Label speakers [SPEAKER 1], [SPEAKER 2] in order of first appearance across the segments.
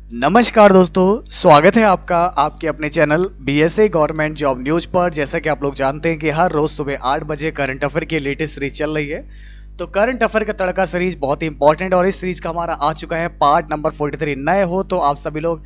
[SPEAKER 1] नमस्कार दोस्तों, स्वागत है आपका आपके अपने channel BSA government job news पर। जैसा कि आप लोग जानते हैं कि हर रोज सुबह 8 बजे करंट अफेयर की लेटेस्ट सीरीज चल रही है। तो करंट अफेयर का तड़का सीरीज बहुत ही इंपॉर्टेंट और इस सीरीज का हमारा आ चुका है पार्ट नंबर 43। नए हो तो आप सभी लोग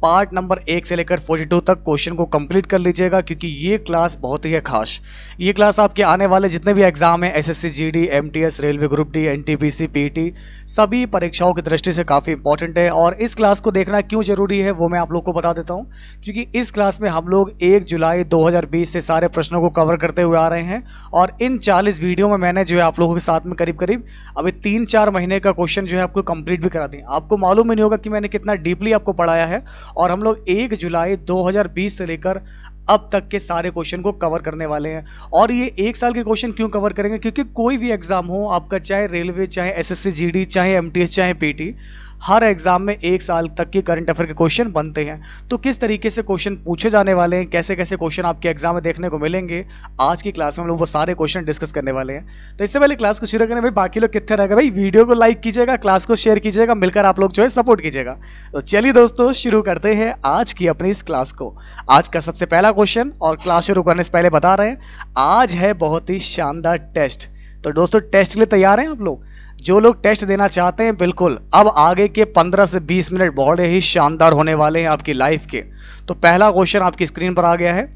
[SPEAKER 1] पार्ट नंबर 1 से लेकर 42 तक क्वेश्चन को कंप्लीट कर लीजिएगा, क्योंकि ये क्लास बहुत ही है खास। ये क्लास आपके आने वाले जितने भी एग्जाम है, SSC GD, MTS, railway group D, NTPC, PT, सभी परीक्षाओं की दृष्टि से काफ़ी इंपॉर्टेंट है। और इस क्लास को देखना क्यों जरूरी है वो मैं आप लोग को बता देता हूँ, क्योंकि इस क्लास में हम लोग 1 जुलाई 2020 से सारे प्रश्नों को कवर करते हुए आ रहे हैं। और इन 40 वीडियो में मैंने जो है आप लोगों के साथ में करीब करीब अभी 3-4 महीने का क्वेश्चन जो है आपको कंप्लीट भी करा दिए। आपको मालूम ही नहीं होगा कि मैंने कितना डीपली आपको पढ़ाया है। और हम लोग 1 जुलाई 2020 से लेकर अब तक के सारे क्वेश्चन को कवर करने वाले हैं। और ये 1 साल के क्वेश्चन क्यों कवर करेंगे, क्योंकि कोई भी एग्जाम हो आपका, चाहे रेलवे, चाहे एसएससी जीडी, चाहे एमटीएस, चाहे पीटी, हर एग्जाम में 1 साल तक के करंट अफेयर के क्वेश्चन बनते हैं। तो किस तरीके से क्वेश्चन पूछे जाने वाले हैं, कैसे कैसे क्वेश्चन आपके एग्जाम में देखने को मिलेंगे, आज की क्लास में हम लोग वो सारे क्वेश्चन डिस्कस करने वाले हैं। तो इससे पहले क्लास को शुरू करने में बाकी लोग कितने रह गए भाई, वीडियो को लाइक कीजिएगा, क्लास को शेयर कीजिएगा, मिलकर आप लोग जो है सपोर्ट कीजिएगा। तो चलिए दोस्तों, शुरू करते हैं आज की अपनी इस क्लास को। आज का सबसे पहला क्वेश्चन, और क्लास शुरू करने से पहले बता रहे हैं आज है बहुत ही शानदार टेस्ट। तो दोस्तों टेस्ट के लिए तैयार हैं आप लोग? जो लोग टेस्ट देना चाहते हैं, बिल्कुल अब आगे के 15 से 20 मिनट बहुत ही शानदार होने वाले हैं आपकी लाइफ के। तो पहला क्वेश्चन आपकी स्क्रीन पर आ गया है।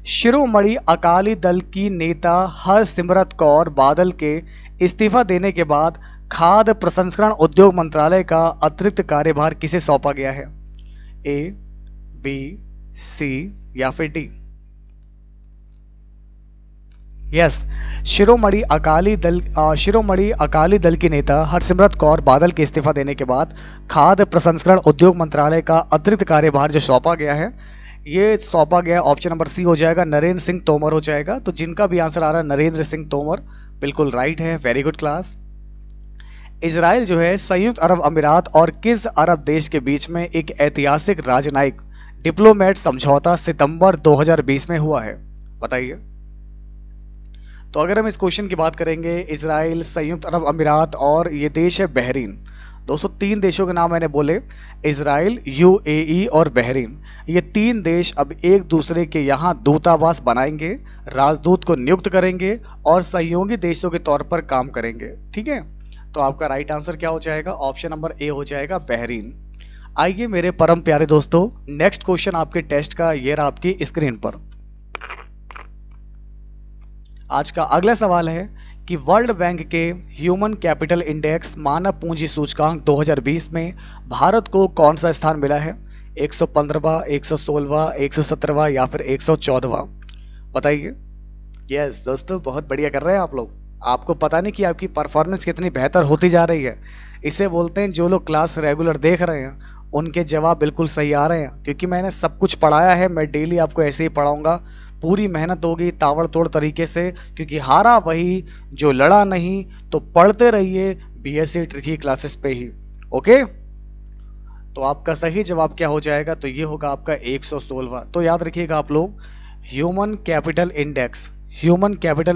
[SPEAKER 1] शिरोमणि अकाली दल की नेता हरसिमरत कौर बादल के इस्तीफा देने के बाद खाद्य प्रसंस्करण उद्योग मंत्रालय का अतिरिक्त कार्यभार किसे सौंपा गया है? ए, बी, सी या फिर डी? यस, शिरोमणि अकाली दल की नेता हरसिमरत कौर बादल के इस्तीफा देने के बाद खाद्य प्रसंस्करण उद्योग मंत्रालय का अतिरिक्त कार्यभार जो सौंपा गया है, ये सौंपा गया ऑप्शन नंबर सी हो जाएगा, नरेंद्र सिंह तोमर हो जाएगा। तो जिनका भी आंसर आ रहा है नरेंद्र सिंह तोमर, बिल्कुल राइट है, वेरी गुड क्लास। इजराइल जो है संयुक्त अरब अमीरात और किस अरब देश के बीच में एक ऐतिहासिक राजनयिक डिप्लोमेट समझौता सितंबर 2020 में हुआ है? बताइए। तो अगर हम इस क्वेश्चन की बात करेंगे, इजराइल, संयुक्त अरब अमीरात और ये देश है बहरीन। दोस्तों 3 देशों के नाम मैंने बोले, इजराइल, यूएई और बहरीन। ये 3 देश अब एक दूसरे के यहाँ दूतावास बनाएंगे, राजदूत को नियुक्त करेंगे और सहयोगी देशों के तौर पर काम करेंगे। ठीक है, तो आपका राइट आंसर क्या हो जाएगा? ऑप्शन नंबर ए हो जाएगा, बहरीन। आइए मेरे परम प्यारे दोस्तों, नेक्स्ट क्वेश्चन आपके टेस्ट का ये रहा आपकी स्क्रीन पर। आज का अगला सवाल है कि वर्ल्ड बैंक के ह्यूमन कैपिटल इंडेक्स मानव पूंजी सूचकांक 2020 में भारत को कौन सा स्थान मिला है? 115वां, 116वां, 117वां या फिर 114वां? बताइए। यस दोस्तों, बहुत बढ़िया कर रहे हैं आप लोग। आपको पता नहीं कि आपकी परफॉर्मेंस कितनी बेहतर होती जा रही है। इसे बोलते हैं जो लोग क्लास रेगुलर देख रहे हैं उनके जवाब बिल्कुल सही आ रहे हैं, क्योंकि मैंने सब कुछ पढ़ाया है। मैं डेली आपको ऐसे ही पढ़ाऊंगा, पूरी मेहनत होगी ताबड़तोड़ तरीके से, क्योंकि हारा वही जो लड़ा नहीं। तो पढ़ते रहिए बीएससी ट्रिकी क्लासेस पे ही। ओके, तो आपका सही जवाब क्या हो जाएगा? तो ये होगा आपका 116वां। तो याद रखिएगा आप लोग, ह्यूमन कैपिटल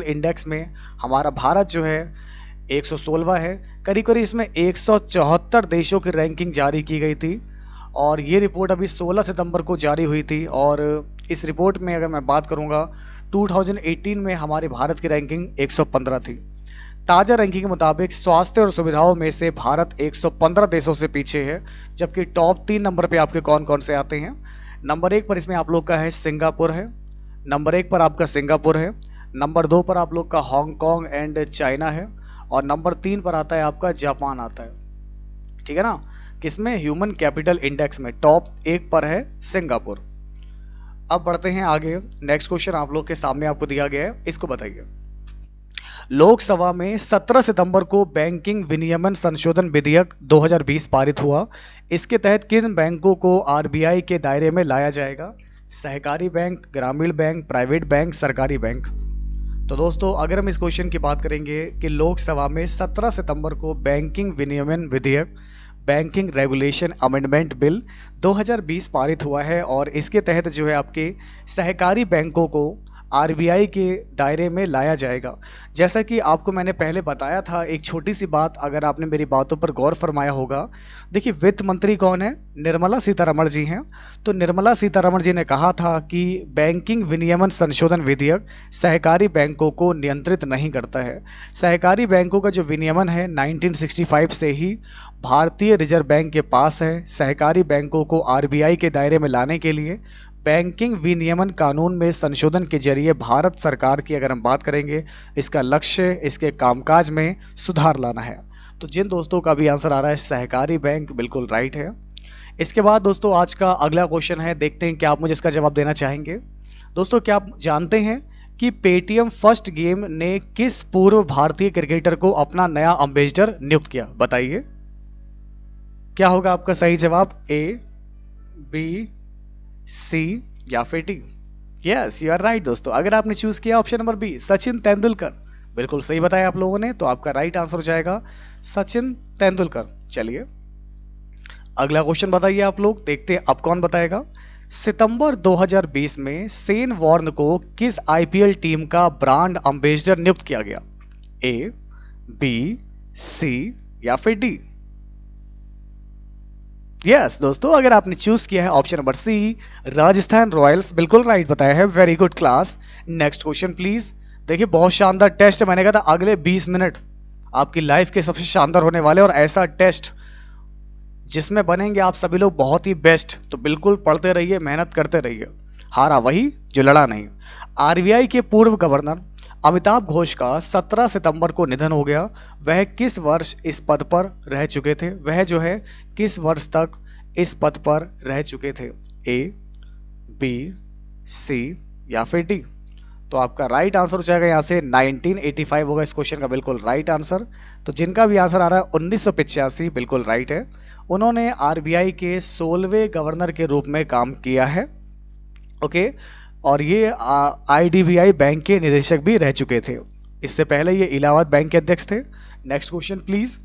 [SPEAKER 1] इंडेक्स में हमारा भारत जो है 116वां है। करीब करीब इसमें 174 देशों की रैंकिंग जारी की गई थी, और ये रिपोर्ट अभी 16 सितंबर को जारी हुई थी। और इस रिपोर्ट में अगर मैं बात करूंगा, 2018 में हमारे भारत की रैंकिंग 115 थी। ताज़ा रैंकिंग के मुताबिक स्वास्थ्य और सुविधाओं में से भारत 115 देशों से पीछे है, जबकि टॉप 3 नंबर पे आपके कौन कौन से आते हैं? नंबर 1 पर इसमें आप लोग का है सिंगापुर है, नंबर 1 पर आपका सिंगापुर है, नंबर 2 पर आप लोग का हांगकांग एंड चाइना है, और नंबर 3 पर आता है आपका जापान आता है। ठीक है ना, किसमें? ह्यूमन कैपिटल इंडेक्स में टॉप 1 पर है सिंगापुर। अब बढ़ते हैं आगे। नेक्स्ट क्वेश्चन आप लोग के सामने आपको दिया गया है, इसको बताइए। लोकसभा में 17 सितंबर को बैंकिंग विनियमन संशोधन विधेयक 2020 पारित हुआ। इसके तहत किन बैंकों को आरबीआई के दायरे में लाया जाएगा? सहकारी बैंक, ग्रामीण बैंक, प्राइवेट बैंक, सरकारी बैंक? तो दोस्तों अगर हम इस क्वेश्चन की बात करेंगे कि लोकसभा में 17 सितंबर को बैंकिंग विनियमन विधेयक, बैंकिंग रेगुलेशन अमेंडमेंट बिल 2020 पारित हुआ है, और इसके तहत जो है आपके सहकारी बैंकों को आरबीआई के दायरे में लाया जाएगा। जैसा कि आपको मैंने पहले बताया था, एक छोटी सी बात, अगर आपने मेरी बातों पर गौर फरमाया होगा। देखिए, वित्त मंत्री कौन है? निर्मला सीतारमण जी हैं। तो निर्मला सीतारमण जी ने कहा था कि बैंकिंग विनियमन संशोधन विधेयक सहकारी बैंकों को नियंत्रित नहीं करता है। सहकारी बैंकों का जो विनियमन है 1965 से ही भारतीय रिजर्व बैंक के पास है। सहकारी बैंकों को आरबीआई के दायरे में लाने के लिए बैंकिंग विनियमन कानून में संशोधन के जरिए भारत सरकार की अगर हम बात करेंगे, इसका लक्ष्य इसके कामकाज में सुधार लाना है। तो जिन दोस्तों का भी आंसर आ रहा है सहकारी बैंक, बिल्कुल राइट है। इसके बाद दोस्तों आज का अगला क्वेश्चन है, देखते हैं क्या आप मुझे इसका जवाब देना चाहेंगे। दोस्तों, क्या आप जानते हैं कि पेटीएम फर्स्ट गेम ने किस पूर्व भारतीय क्रिकेटर को अपना नया एम्बेसडर नियुक्त किया? बताइए क्या होगा आपका सही जवाब, ए, बी, सी या फिर D? Yes, you are right दोस्तों। अगर आपने चूज किया option number B, Sachin Tendulkar, बिल्कुल सही बताया आप लोगों ने। तो आपका राइट आंसर हो जाएगा सचिन तेंदुलकर। चलिए अगला क्वेश्चन बताइए आप लोग, देखते हैं अब कौन बताएगा। सितंबर 2020 में शेन वॉर्न को किस आईपीएल टीम का ब्रांड एम्बेसडर नियुक्त किया गया? ए, बी, सी या फिर डी? यस दोस्तों, अगर आपने चूज किया है option number C, Rajasthan Royals, बिल्कुल राइट बताया है। Very good class. Next question please. देखिए, बहुत शानदार टेस्ट, मैंने कहा था अगले 20 मिनट आपकी लाइफ के सबसे शानदार होने वाले, और ऐसा टेस्ट जिसमें बनेंगे आप सभी लोग बहुत ही बेस्ट। तो बिल्कुल पढ़ते रहिए, मेहनत करते रहिए। हारा वही जो लड़ा नहीं। आरबीआई के पूर्व गवर्नर अमिताभ घोष का 17 सितंबर को निधन हो गया। वह किस वर्ष इस पद पर रह चुके थे? वह जो है किस वर्ष तक इस पद पर रह चुके थे? ए, बी, सी या फिर डी? तो आपका राइट आंसर हो जाएगा यहाँ से 1985 होगा इस क्वेश्चन का बिल्कुल राइट आंसर। तो जिनका भी आंसर आ रहा है 1985, बिल्कुल राइट है। उन्होंने आरबीआई के 16वें गवर्नर के रूप में काम किया है। ओके, और ये आईडीबीआई बैंक के निदेशक भी रह चुके थे। इससे पहले ये इलाहाबाद बैंक के अध्यक्ष थे। Next question please.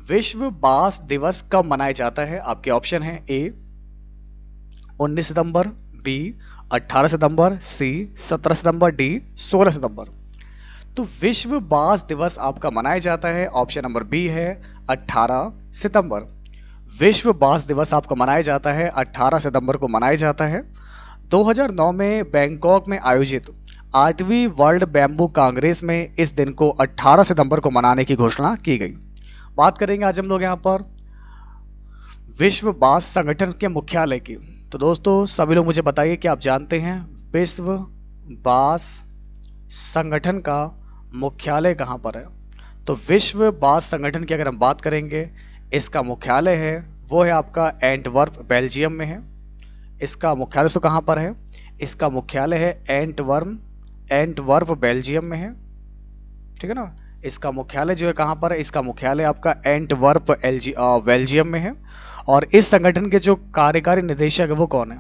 [SPEAKER 1] विश्व बांस दिवस कब मनाया जाता है? आपके ऑप्शन है, ए 19 सितंबर, बी 18 सितंबर, सी 17 सितंबर, डी 16 सितंबर। तो विश्व बांस दिवस आपका मनाया जाता है, ऑप्शन नंबर बी है 18 सितंबर। विश्व बांस दिवस आपका मनाया जाता है 18 सितंबर को मनाया जाता है। 2009 में बैंकॉक में आयोजित 8वीं वर्ल्ड बैम्बू कांग्रेस में इस दिन को 18 सितंबर को मनाने की घोषणा की गई। बात करेंगे आज हम लोग यहाँ पर विश्व बांस संगठन के मुख्यालय की। तो दोस्तों सभी लोग मुझे बताइए कि आप जानते हैं विश्व बांस संगठन का मुख्यालय कहाँ पर है? तो विश्व बांस संगठन की अगर हम बात करेंगे, इसका मुख्यालय है वो है आपका एंटवर्प, बेल्जियम में है। इसका मुख्यालय तो कहाँ पर है? इसका मुख्यालय है एंटवर्प बेल्जियम में है, ठीक है ना। इसका मुख्यालय जो है कहाँ पर है? इसका मुख्यालय आपका एंटवर्प बेल्जियम में है। और इस संगठन के जो कार्यकारी निदेशक है वो कौन है?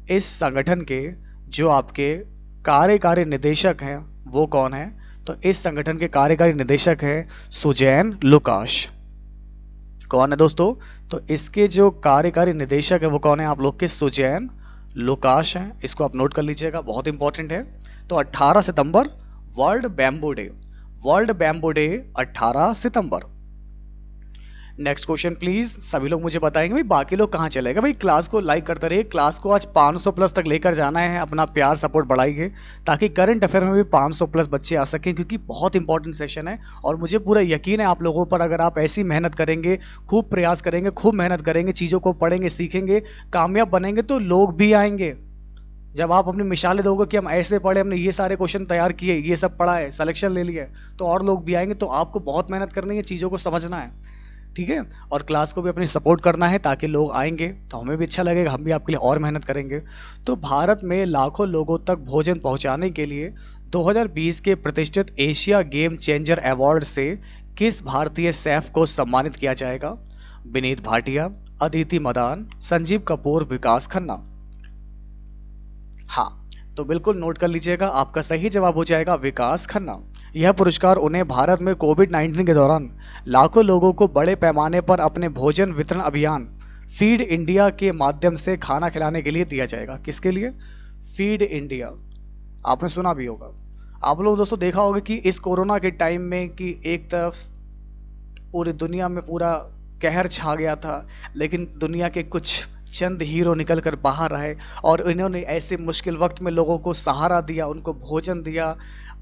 [SPEAKER 1] इस संगठन के जो आपके कार्यकारी निदेशक हैं वो कौन है? तो इस संगठन के कार्यकारी निदेशक है सुजैन लुकाश। कौन है दोस्तों? तो इसके जो कार्यकारी निदेशक है वो कौन है आप लोग के? सुजैन लुकाश हैं। इसको आप नोट कर लीजिएगा, बहुत इंपॉर्टेंट है। तो 18 सितंबर world bamboo day, world bamboo day 18 सितंबर। Next question please. सभी लोग मुझे बताएंगे भाई बाकी लोग कहाँ चले गए? भाई क्लास को लाइक करते रहिए, क्लास को आज 500 प्लस तक लेकर जाना है, अपना प्यार सपोर्ट बढ़ाइए ताकि करंट अफेयर में भी 500 प्लस बच्चे आ सकें, क्योंकि बहुत इंपॉर्टेंट सेशन है। और मुझे पूरा यकीन है आप लोगों पर, अगर आप ऐसी मेहनत करेंगे, खूब प्रयास करेंगे, खूब मेहनत करेंगे, चीज़ों को पढ़ेंगे, सीखेंगे, कामयाब बनेंगे, तो लोग भी आएंगे। जब आप अपनी मिसालें दोगे कि हम ऐसे पढ़े, हमने ये सारे क्वेश्चन तैयार किए, ये सब पढ़ा है, सिलेक्शन ले लिया, तो और लोग भी आएंगे। तो आपको बहुत मेहनत करनी है, चीज़ों को समझना है, ठीक है। और क्लास को भी अपनी सपोर्ट करना है ताकि लोग आएंगे तो हमें भी अच्छा लगेगा, हम भी आपके लिए और मेहनत करेंगे। तो भारत में लाखों लोगों तक भोजन पहुंचाने के लिए 2020 के प्रतिष्ठित एशिया गेम चेंजर अवार्ड से किस भारतीय शेफ को सम्मानित किया जाएगा? विनीत भाटिया, अदिति मदान, संजीव कपूर, विकास खन्ना। हाँ, तो बिल्कुल नोट कर लीजिएगा, आपका सही जवाब हो जाएगा विकास खन्ना। यह पुरस्कार उन्हें भारत में कोविड-19 के दौरान लाखों लोगों को बड़े पैमाने पर अपने भोजन वितरण अभियान फीड इंडिया के माध्यम से खाना खिलाने के लिए दिया जाएगा। किसके लिए? फीड इंडिया, आपने सुना भी होगा। आप लोग दोस्तों देखा होगा कि इस कोरोना के टाइम में कि एक तरफ पूरी दुनिया में पूरा कहर छा गया था, लेकिन दुनिया के कुछ चंद हीरो निकल कर बाहर आए और इन्होंने ऐसे मुश्किल वक्त में लोगों को सहारा दिया, उनको भोजन दिया,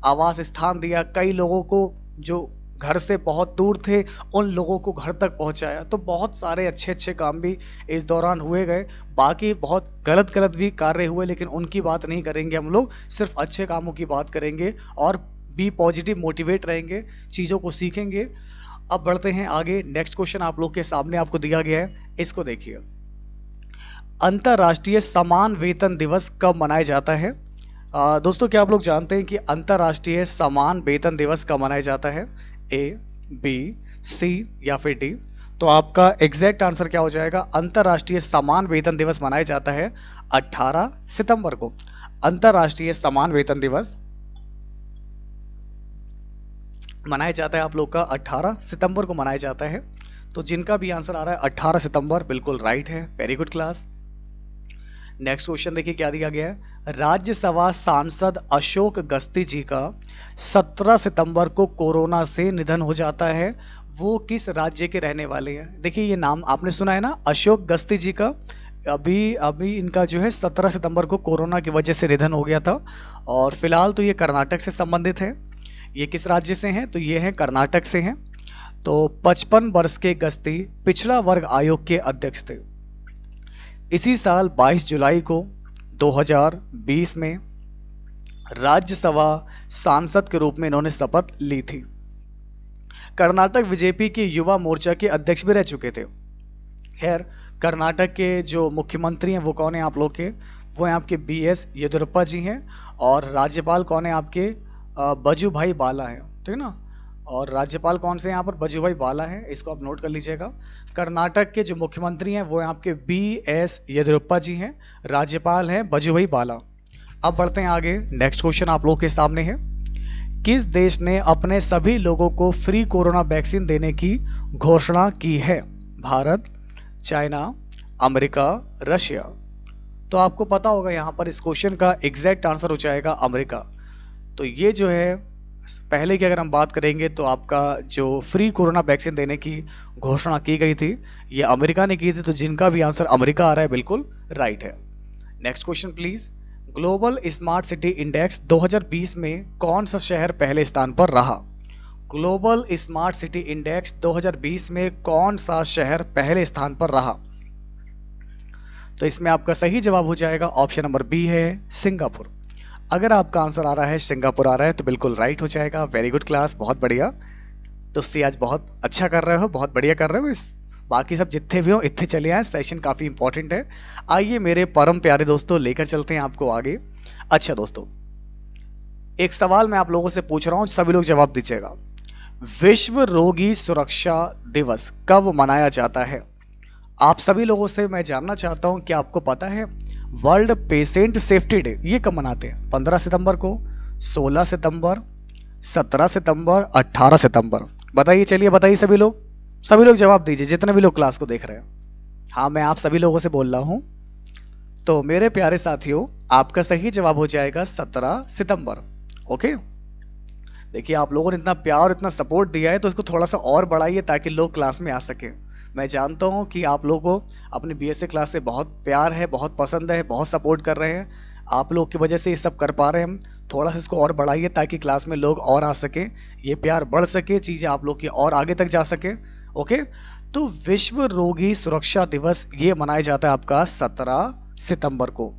[SPEAKER 1] आवास स्थान दिया। कई लोगों को जो घर से बहुत दूर थे उन लोगों को घर तक पहुंचाया। तो बहुत सारे अच्छे अच्छे काम भी इस दौरान हुए गए। बाकी बहुत गलत गलत भी कार्य हुए, लेकिन उनकी बात नहीं करेंगे हम लोग, सिर्फ अच्छे कामों की बात करेंगे और बी पॉजिटिव मोटिवेट रहेंगे, चीज़ों को सीखेंगे। अब बढ़ते हैं आगे। नेक्स्ट क्वेश्चन आप लोग के सामने आपको दिया गया है, इसको देखिए। अंतर्राष्ट्रीय समान वेतन दिवस कब मनाया जाता है? दोस्तों क्या आप लोग जानते हैं कि अंतर्राष्ट्रीय समान वेतन दिवस कब मनाया जाता है? ए, बी, सी या फिर डी? तो आपका एग्जैक्ट आंसर क्या हो जाएगा? अंतर्राष्ट्रीय समान वेतन दिवस मनाया जाता है 18 सितंबर को। अंतर्राष्ट्रीय समान वेतन दिवस मनाया जाता है आप लोग का 18 सितंबर को मनाया जाता है। तो जिनका भी आंसर आ रहा है 18 सितंबर, बिल्कुल राइट है। Very good class. Next question देखिए क्या दिया गया है। राज्यसभा सांसद अशोक गस्ती जी का 17 सितंबर को कोरोना से निधन हो जाता है। वो किस राज्य के रहने वाले हैं? देखिए ये नाम आपने सुना है ना, अशोक गस्ती जी का। अभी इनका जो है 17 सितंबर को कोरोना की वजह से निधन हो गया था और फिलहाल तो ये कर्नाटक से संबंधित है। ये किस राज्य से हैं? तो ये हैं कर्नाटक से हैं। तो 55 वर्ष के गस्ती पिछड़ा वर्ग आयोग के अध्यक्ष थे। इसी साल 22 जुलाई को 2020 में राज्यसभा सांसद के रूप में इन्होंने शपथ ली थी। कर्नाटक बीजेपी के युवा मोर्चा के अध्यक्ष भी रह चुके थे। खैर कर्नाटक के जो मुख्यमंत्री हैं वो कौन है आप लोग के? वो हैं आपके BS येदियुरप्पा जी हैं। और राज्यपाल कौन है आपके? वजुभाई वाला है, ठीक है ना। और राज्यपाल कौन से यहाँ पर? वजुभाई वाला है, इसको आप नोट कर लीजिएगा। कर्नाटक के जो मुख्यमंत्री हैं वो आपके BS येदियुरप्पा जी हैं, राज्यपाल हैं वजुभाई वाला। अब बढ़ते हैं आगे। नेक्स्ट क्वेश्चन आप लोग के सामने है। किस देश ने अपने सभी लोगों को फ्री कोरोना वैक्सीन देने की घोषणा की है? Bharat, China, America, Russia? तो आपको पता होगा यहाँ पर इस क्वेश्चन का एग्जैक्ट आंसर हो जाएगा अमेरिका। तो ये जो है पहले की अगर हम बात करेंगे तो आपका जो फ्री कोरोना वैक्सीन देने की घोषणा की गई थी ये अमेरिका ने की थी। तो जिनका भी आंसर अमेरिका आ रहा है बिल्कुल राइट है। Next question please. Global smart city index 2020 में कौन सा शहर पहले स्थान पर रहा? ग्लोबल स्मार्ट सिटी इंडेक्स 2020 में कौन सा शहर पहले स्थान पर रहा? तो इसमें आपका सही जवाब हो जाएगा ऑप्शन नंबर बी है सिंगापुर। अगर आपका आंसर आ रहा है सिंगापुर आ रहा है तो बिल्कुल राइट हो जाएगा। वेरी गुड क्लास, बहुत बढ़िया। दोस्ती आज बहुत अच्छा कर रहे हो, बहुत बढ़िया कर रहे हो। बाकी सब जितने भी हो इतने चले आए, सेशन काफ़ी इंपॉर्टेंट है। आइए मेरे परम प्यारे दोस्तों लेकर चलते हैं आपको आगे। अच्छा दोस्तों एक सवाल मैं आप लोगों से पूछ रहा हूँ, सभी लोग जवाब दीजिएगा। विश्व रोगी सुरक्षा दिवस कब मनाया जाता है? आप सभी लोगों से मैं जानना चाहता हूँ कि आपको पता है वर्ल्ड पेशेंट सेफ्टी डे ये कब मनाते हैं? 15 सितंबर को, 16 सितंबर, 17 सितंबर, 18 सितंबर? बताइए, चलिए बताइए सभी लोग जवाब दीजिए, जितने भी लोग क्लास को देख रहे हैं। हाँ मैं आप सभी लोगों से बोल रहा हूँ। तो मेरे प्यारे साथियों आपका सही जवाब हो जाएगा 17 सितंबर। ओके, देखिए आप लोगों ने इतना प्यार इतना सपोर्ट दिया है तो इसको थोड़ा सा और बढ़ाइए ताकि लोग क्लास में आ सके। मैं जानता हूँ कि आप लोगों को अपनी BSA क्लास से बहुत प्यार है, बहुत पसंद है, बहुत सपोर्ट कर रहे हैं। आप लोग की वजह से ये सब कर पा रहे हैं हम। थोड़ा सा इसको और बढ़ाइए ताकि क्लास में लोग और आ सके, ये प्यार बढ़ सके, चीज़ें आप लोग की और आगे तक जा सके। ओके, तो विश्व रोगी सुरक्षा दिवस ये मनाया जाता है आपका 17 सितंबर को।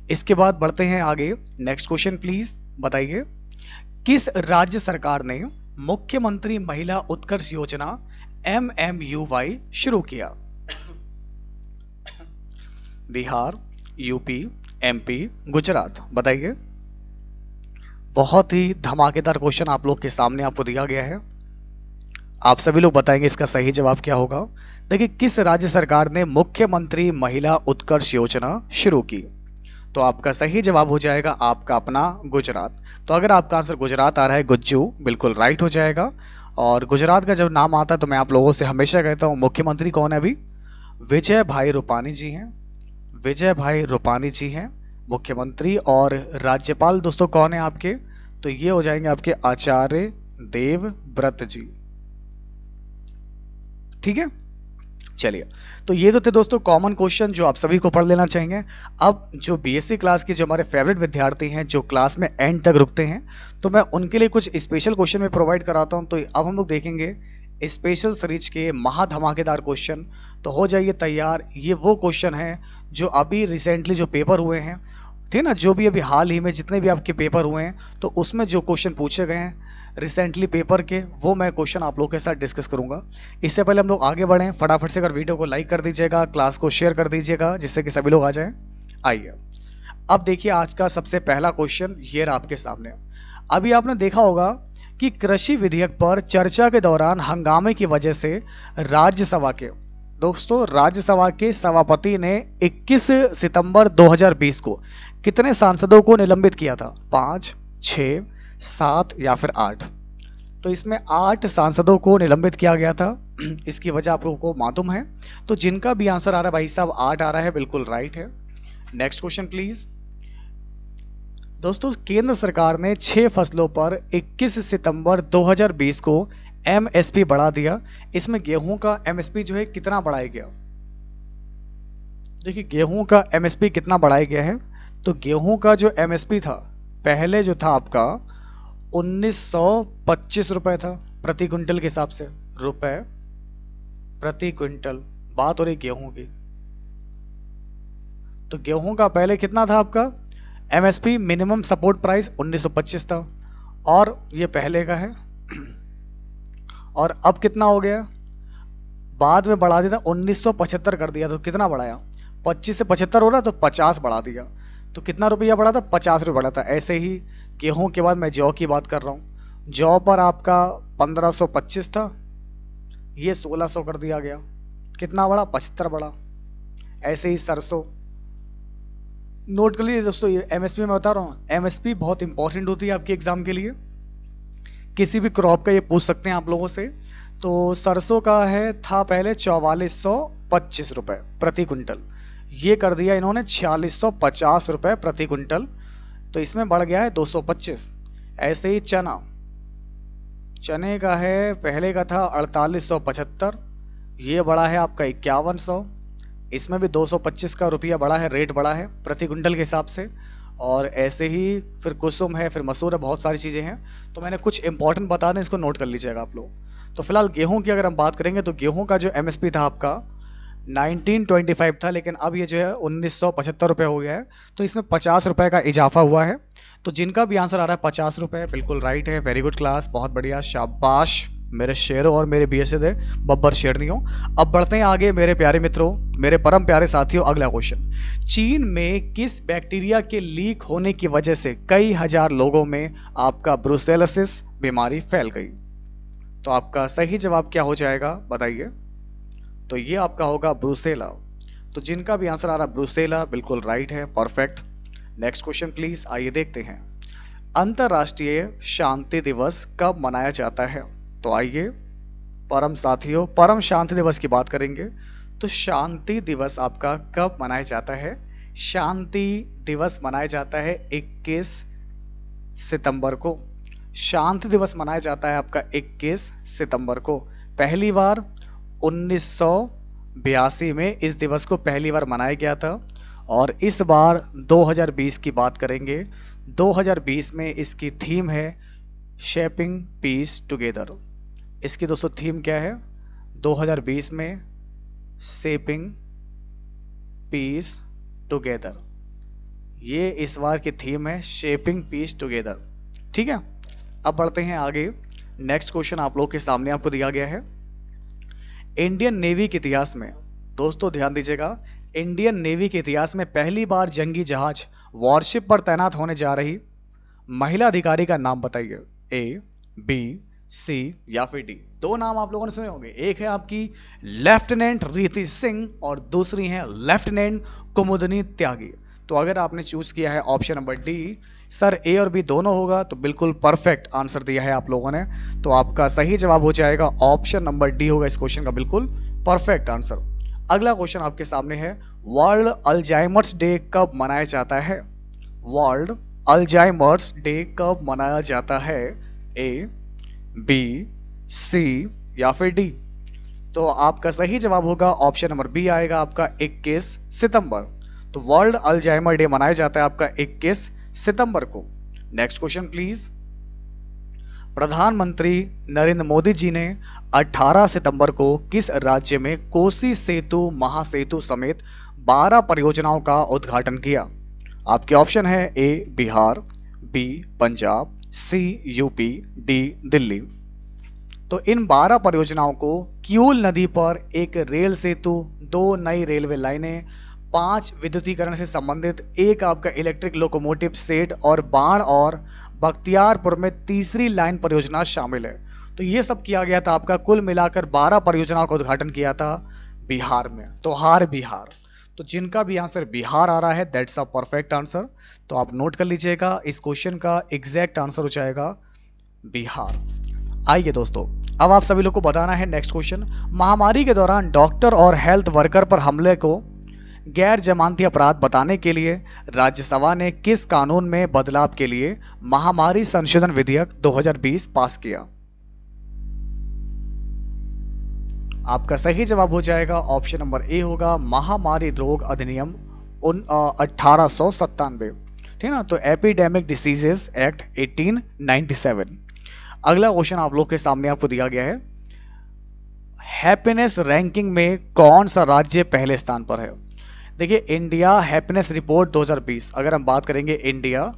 [SPEAKER 1] इसके बाद बढ़ते हैं आगे। नेक्स्ट क्वेश्चन प्लीज बताइए। किस राज्य सरकार ने मुख्यमंत्री महिला उत्कर्ष योजना MMUY शुरू किया? Bihar, UP, MP, Gujarat? बताइए। बहुत ही धमाकेदार क्वेश्चन आप लोग के सामने आपको दिया गया है। आप सभी लोग बताएंगे इसका सही जवाब क्या होगा। देखिए किस राज्य सरकार ने मुख्यमंत्री महिला उत्कर्ष योजना शुरू की? तो आपका सही जवाब हो जाएगा आपका अपना गुजरात। तो अगर आपका आंसर गुजरात आ रहा है गुज्जू, बिल्कुल राइट हो जाएगा। और गुजरात का जब नाम आता है तो मैं आप लोगों से हमेशा कहता हूँ मुख्यमंत्री कौन है अभी? विजय भाई रूपाणी जी हैं। विजय भाई रूपाणी जी हैं मुख्यमंत्री। और राज्यपाल दोस्तों कौन है आपके? तो ये हो जाएंगे आपके आचार्य देवव्रत जी। ठीक है, चलिए। तो ये तो थे दोस्तों कॉमन क्वेश्चन जो आप सभी को पढ़ लेना चाहिए। अब जो बीएससी क्लास के जो हमारे फेवरेट विद्यार्थी हैं जो क्लास में एंड तक रुकते हैं, तो मैं उनके लिए कुछ स्पेशल क्वेश्चन में प्रोवाइड कराता हूं। तो अब हम लोग देखेंगे स्पेशल सीरीज के महा धमाकेदार क्वेश्चन। तो हो जाइए तैयार। ये वो क्वेश्चन है जो अभी रिसेंटली जो पेपर हुए हैं, ठीक है ना, जो भी अभी हाल ही में जितने भी आपके पेपर हुए हैं, तो उसमें जो क्वेश्चन पूछे गए हैं रिसेंटली पेपर के, वो मैं क्वेश्चन आप लोगों के साथ डिस्कस करूंगा। इससे पहले हम लोग आगे बढ़ें, फटाफट से अगर वीडियो को लाइक कर दीजिएगा, क्लास को शेयर कर दीजिएगा, जिससे कि सभी लोग आ जाएं। आइए अब देखिए आज का सबसे पहला क्वेश्चन ये रहा आपके सामने। अभी आपने देखा होगा कि कृषि विधेयक पर चर्चा के दौरान हंगामे की वजह से राज्यसभा के राज्यसभा के सभापति ने 21 सितंबर 2020 को कितने सांसदों को निलंबित किया था? 5, 6, 7 या फिर 8? तो इसमें 8 सांसदों को निलंबित किया गया था। इसकी वजह आप लोगों को मालूम है। तो जिनका भी आंसर आ रहा है भाई साहब 8 आ रहा है, बिल्कुल राइट है। Next question please. दोस्तों केंद्र सरकार ने 6 फसलों पर 21 सितंबर 2020 को एमएसपी बढ़ा दिया। इसमें गेहूं का एमएसपी जो है कितना बढ़ाया गया? देखिए गेहूं का एमएसपी कितना बढ़ाया गया है। तो गेहूं का जो एमएसपी था पहले जो था आपका 1925 रुपए था प्रति क्विंटल के हिसाब से, रुपए प्रति क्विंटल। बात हो रही गेहूं की। तो गेहूं का पहले कितना था आपका एमएसपी? मिनिमम सपोर्ट प्राइस 1925 था, और ये पहले का है। और अब कितना हो गया? बाद में बढ़ा दिया था, 1975 कर दिया। तो कितना बढ़ाया? 25 से 75 हो रहा, तो 50 बढ़ा दिया। तो कितना रुपया बढ़ा था? 50 रुपये बढ़ा था। ऐसे ही गेहूं के बाद मैं जौ की बात कर रहा हूं। जौ पर आपका 1525 था, ये 1600 कर दिया गया। कितना बढ़ा? 75 बढ़ा। ऐसे ही सरसों। नोट कर लीजिए दोस्तों, ये एमएसपी मैं बता रहा हूँ। एमएसपी बहुत इंपॉर्टेंट होती है आपके एग्जाम के लिए। किसी भी क्रॉप का ये पूछ सकते हैं आप लोगों से। तो सरसों का है था पहले 4425 रुपए प्रति क्विंटल, ये कर दिया इन्होंने 4650 रुपए प्रति क्विंटल। तो इसमें बढ़ गया है 225। ऐसे ही चने का है पहले का था 4875, ये बढ़ा है आपका 5100। इसमें भी 225 का रुपया बढ़ा है, रेट बढ़ा है प्रति क्विंटल के हिसाब से। और ऐसे ही फिर कुसुम है, फिर मसूर है, बहुत सारी चीज़ें हैं। तो मैंने कुछ इंपॉर्टेंट बता दें, इसको नोट कर लीजिएगा आप लोग। तो फिलहाल गेहूं की अगर हम बात करेंगे तो गेहूं का जो एमएसपी था आपका 1925 था, लेकिन अब ये जो है 1975 रुपये हो गया है। तो इसमें 50 रुपये का इजाफा हुआ है। तो जिनका भी आंसर आ रहा है 50 रुपये, बिल्कुल राइट है। वेरी गुड क्लास, बहुत बढ़िया, शाबाश मेरे शेरों और मेरे बीएसए दे बब्बर शेरनियों। अब बढ़ते हैं आगे मेरे प्यारे मित्रों, मेरे परम प्यारे साथियों। अगला क्वेश्चन, चीन में किस बैक्टीरिया के लीक होने की वजह से कई हजार लोगों में आपका ब्रुसेलोसिस बीमारी फैल गई? तो आपका सही जवाब क्या हो जाएगा बताइए? तो ये आपका होगा ब्रुसेला। तो जिनका भी आंसर आ रहा ब्रुसेला, बिल्कुल राइट है, परफेक्ट। नेक्स्ट क्वेश्चन प्लीज, आइए देखते हैं। अंतरराष्ट्रीय शांति दिवस कब मनाया जाता है? तो आइए परम साथियों, परम शांति दिवस की बात करेंगे। तो शांति दिवस आपका कब मनाया जाता है? शांति दिवस मनाया जाता है 21 सितंबर को। शांति दिवस मनाया जाता है आपका 21 सितंबर को। पहली बार 1982 में इस दिवस को पहली बार मनाया गया था। और इस बार 2020 की बात करेंगे। 2020 में इसकी थीम है शेपिंग पीस टुगेदर। इसकी दोस्तों थीम क्या है 2020 में? शेपिंग पीस टुगेदर, ये इस बार की थीम है, शेपिंग पीस टुगेदर। ठीक है, अब बढ़ते हैं आगे। नेक्स्ट क्वेश्चन आप लोग के सामने आपको दिया गया है। इंडियन नेवी के इतिहास में, दोस्तों ध्यान दीजिएगा, इंडियन नेवी के इतिहास में पहली बार जंगी जहाज वॉरशिप पर तैनात होने जा रही महिला अधिकारी का नाम बताइए। ए, बी, सी या फिर डी? दो नाम आप लोगों ने सुने होंगे। एक है आपकी लेफ्टिनेंट रीति सिंह और दूसरी है लेफ्टिनेंट कुमुदनी त्यागी। तो अगर आपने चूज किया है ऑप्शन नंबर डी, सर ए और बी दोनों होगा, तो बिल्कुल परफेक्ट आंसर दिया है आप लोगों ने। तो आपका सही जवाब हो जाएगा ऑप्शन नंबर डी होगा इस क्वेश्चन का बिल्कुल परफेक्ट आंसर। अगला क्वेश्चन आपके सामने है, वर्ल्ड अल्जाइमर्स डे कब मनाया जाता है? वर्ल्ड अल्जाइमर्स डे कब मनाया जाता है? ए, बी, सी या फिर डी? तो आपका सही जवाब होगा ऑप्शन नंबर बी आएगा आपका 21 सितंबर। तो वर्ल्ड अल्जाइमर डे मनाया जाता है आपका 21 सितंबर को। Next question please. प्रधानमंत्री नरेंद्र मोदी जी ने 18 सितंबर को किस राज्य में कोसी सेतु महासेतु समेत 12 परियोजनाओं का उद्घाटन किया? आपके ऑप्शन है ए बिहार, बी पंजाब, सी यूपी, डी दिल्ली। तो इन 12 परियोजनाओं को किऊल नदी पर एक रेल सेतु, 2 नई रेलवे लाइनें, 5 विद्युतीकरण से संबंधित, एक आपका इलेक्ट्रिक लोकोमोटिव सेट और बाढ़ और बख्तियारपुर में तीसरी लाइन परियोजना शामिल है। तो ये सब किया गया था आपका, कुल मिलाकर 12 परियोजनाओं का उद्घाटन किया था बिहार में। तो हार बिहार। तो जिनका भी आंसर बिहार आ रहा है दैट्स अ परफेक्ट आंसर। तो आप नोट कर लीजिएगा, इस क्वेश्चन का एग्जैक्ट आंसर हो जाएगा बिहार। आइए दोस्तों, अब आप सभी लोग को बताना है नेक्स्ट क्वेश्चन। महामारी के दौरान डॉक्टर और हेल्थ वर्कर पर हमले को गैर जमानती अपराध बताने के लिए राज्यसभा ने किस कानून में बदलाव के लिए महामारी संशोधन विधेयक 2020 पास किया? आपका सही जवाब हो जाएगा ऑप्शन नंबर ए होगा महामारी रोग अधिनियम 1897, ठीक ना। तो एपिडेमिक डिसीजेस एक्ट 1897। अगला क्वेश्चन आप लोग के सामने आपको दिया गया है, हैप्पीनेस रैंकिंग में कौन सा राज्य पहले स्थान पर है? देखिए, इंडिया हैप्पीनेस रिपोर्ट 2020, अगर हम बात करेंगे इंडिया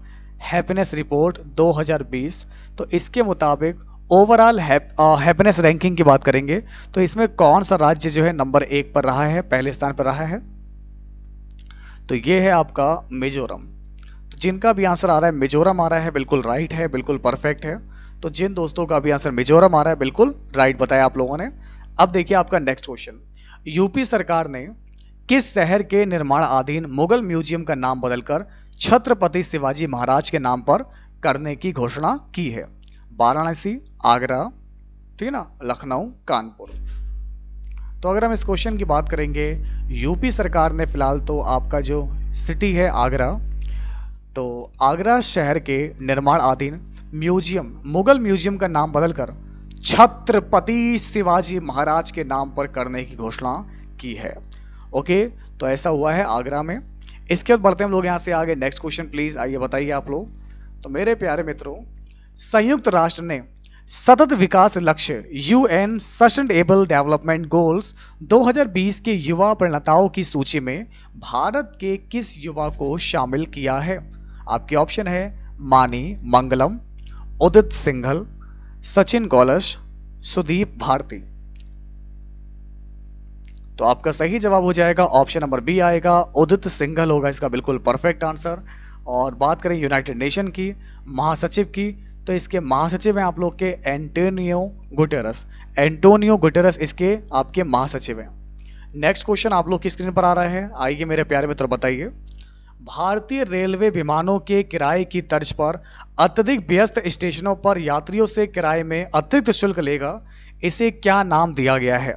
[SPEAKER 1] हैप्पीनेस रिपोर्ट 2020, तो इसके मुताबिक ओवरऑल हैप्पीनेस रैंकिंग की बात करेंगे तो इसमें कौन सा राज्य जो है नंबर 1 पर रहा है, पहले स्थान पर रहा है? तो ये है आपका मिजोरम। तो जिनका भी आंसर आ रहा है मिजोरम आ रहा है, बिल्कुल राइट है, बिल्कुल परफेक्ट है। तो जिन दोस्तों का भी आंसर मिजोरम आ रहा है बिल्कुल राइट बताया आप लोगों ने। अब देखिए आपका नेक्स्ट क्वेश्चन, यूपी सरकार ने किस शहर के निर्माणाधीन मुगल म्यूजियम का नाम बदलकर छत्रपति शिवाजी महाराज के नाम पर करने की घोषणा की है? वाराणसी, आगरा, ठीक है ना, लखनऊ, कानपुर। तो अगर हम इस क्वेश्चन की बात करेंगे, यूपी सरकार ने फिलहाल तो आपका जो सिटी है आगरा, तो आगरा शहर के निर्माणाधीन म्यूजियम, मुगल म्यूजियम का नाम बदलकर छत्रपति शिवाजी महाराज के नाम पर करने की घोषणा की है। ओके, तो ऐसा हुआ है आगरा में। इसके बाद बढ़ते हैं हम लोग यहाँ से आगे। नेक्स्ट क्वेश्चन प्लीज, आइए बताइए आप लोग। तो मेरे प्यारे मित्रों, संयुक्त राष्ट्र ने सतत विकास लक्ष्य UN सस्टेनेबल डेवलपमेंट गोल्स 2020 के युवा परिणताओं की सूची में भारत के किस युवा को शामिल किया है? आपके ऑप्शन है मानी मंगलम, उदित सिंघल, सचिन गौलश, सुदीप भारती। तो आपका सही जवाब हो जाएगा ऑप्शन नंबर बी आएगा, उदित सिंघल होगा इसका बिल्कुल परफेक्ट आंसर। और बात करें यूनाइटेड नेशन की महासचिव की, तो इसके महासचिव हैं आप लोग के एंटोनियो गुटेरस। एंटोनियो गुटेरस इसके आपके महासचिव हैं। नेक्स्ट क्वेश्चन आप लोग की स्क्रीन पर आ रहा है, आइए मेरे प्यारे मित्र बताइए। भारतीय रेलवे विमानों के किराए की तर्ज पर अत्यधिक व्यस्त स्टेशनों पर यात्रियों से किराए में अतिरिक्त शुल्क लेगा, इसे क्या नाम दिया गया है?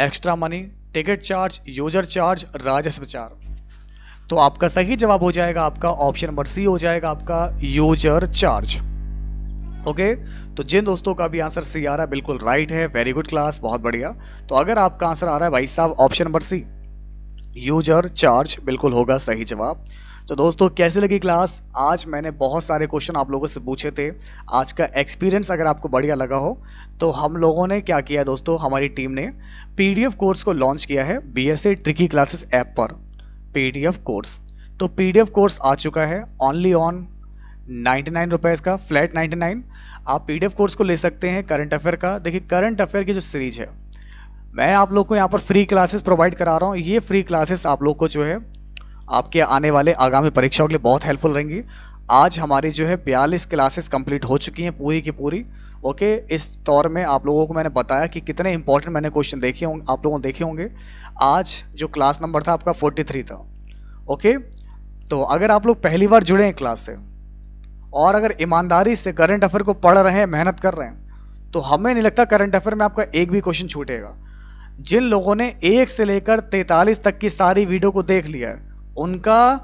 [SPEAKER 1] Extra money, ticket charge, user charge, राजस्व चार्ज। तो आपका सही जवाब हो जाएगा आपका ऑप्शन नंबर सी हो जाएगा आपका यूजर चार्ज। ओके, तो जिन दोस्तों का भी आंसर सी आ रहा है बिल्कुल राइट है, वेरी गुड क्लास, बहुत बढ़िया। तो अगर आपका आंसर आ रहा है भाई साहब option number C user charge, बिल्कुल होगा सही जवाब। तो दोस्तों कैसे लगी क्लास? आज मैंने बहुत सारे क्वेश्चन आप लोगों से पूछे थे। आज का एक्सपीरियंस अगर आपको बढ़िया लगा हो तो हम लोगों ने क्या किया दोस्तों, हमारी टीम ने PDF कोर्स को लॉन्च किया है BSA ट्रिकी क्लासेस ऐप पर। PDF कोर्स, तो PDF कोर्स आ चुका है ओनली ऑन 99 रुपीज़ का, फ्लैट 99। आप PDF कोर्स को ले सकते हैं करंट अफेयर का। देखिए करंट अफेयर की जो सीरीज है मैं आप लोग को यहाँ पर फ्री क्लासेस प्रोवाइड करा रहा हूँ। ये फ्री क्लासेस आप लोग को जो है आपके आने वाले आगामी परीक्षाओं के लिए बहुत हेल्पफुल रहेंगी। आज हमारी जो है 42 क्लासेस कंप्लीट हो चुकी हैं पूरी की पूरी। ओके, इस दौर में आप लोगों को मैंने बताया कि कितने इंपॉर्टेंट मैंने क्वेश्चन देखे होंगे, आप लोगों ने देखे होंगे। आज जो क्लास नंबर था आपका 43 था। ओके, तो अगर आप लोग पहली बार जुड़े हैं क्लास से और अगर ईमानदारी से करंट अफेयर को पढ़ रहे हैं, मेहनत कर रहे हैं, तो हमें नहीं लगता करंट अफेयर में आपका एक भी क्वेश्चन छूटेगा। जिन लोगों ने 1 से लेकर 43 तक की सारी वीडियो को देख लिया है, उनका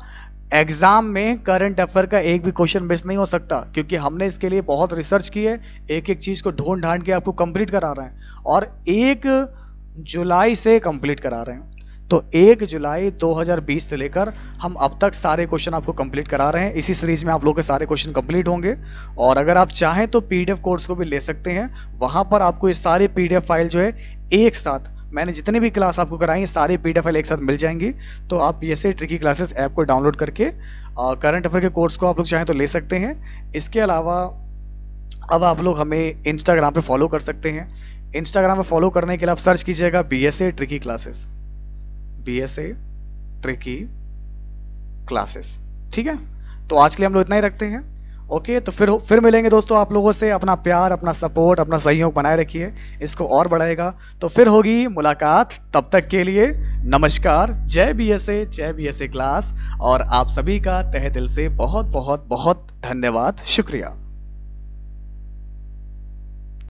[SPEAKER 1] एग्जाम में करंट अफेयर का एक भी क्वेश्चन मिस नहीं हो सकता, क्योंकि हमने इसके लिए बहुत रिसर्च की है, एक एक चीज को ढूंढ ढांड के आपको कंप्लीट करा रहे हैं और 1 जुलाई से कंप्लीट करा रहे हैं। तो 1 जुलाई 2020 से लेकर हम अब तक सारे क्वेश्चन आपको कंप्लीट करा रहे हैं। इसी सीरीज में आप लोगों के सारे क्वेश्चन कंप्लीट होंगे और अगर आप चाहें तो पीडीएफ कोर्स को भी ले सकते हैं। वहां पर आपको ये सारी पीडीएफ फाइल जो है एक साथ, मैंने जितनी भी क्लास आपको कराई है सारी पीडीएफ फाइल एक साथ मिल जाएंगी। तो आप बीएसए ट्रिकी क्लासेस ऐप को डाउनलोड करके करंट अफेयर के कोर्स को आप लोग चाहें तो ले सकते हैं। इसके अलावा अब आप लोग हमें इंस्टाग्राम पे फॉलो कर सकते हैं। इंस्टाग्राम पे फॉलो करने के लिए आप सर्च कीजिएगा BSA tricky classes, BSA tricky classes. ठीक है, तो आज के लिए हम लोग इतना ही रखते हैं। ओके, तो फिर मिलेंगे दोस्तों आप लोगों से। अपना प्यार, अपना सपोर्ट, अपना सहयोग बनाए रखिए, इसको और बढ़ाएगा। तो फिर होगी मुलाकात, तब तक के लिए नमस्कार। जय बीएसए क्लास। और आप सभी का तहे दिल से बहुत बहुत बहुत धन्यवाद, शुक्रिया।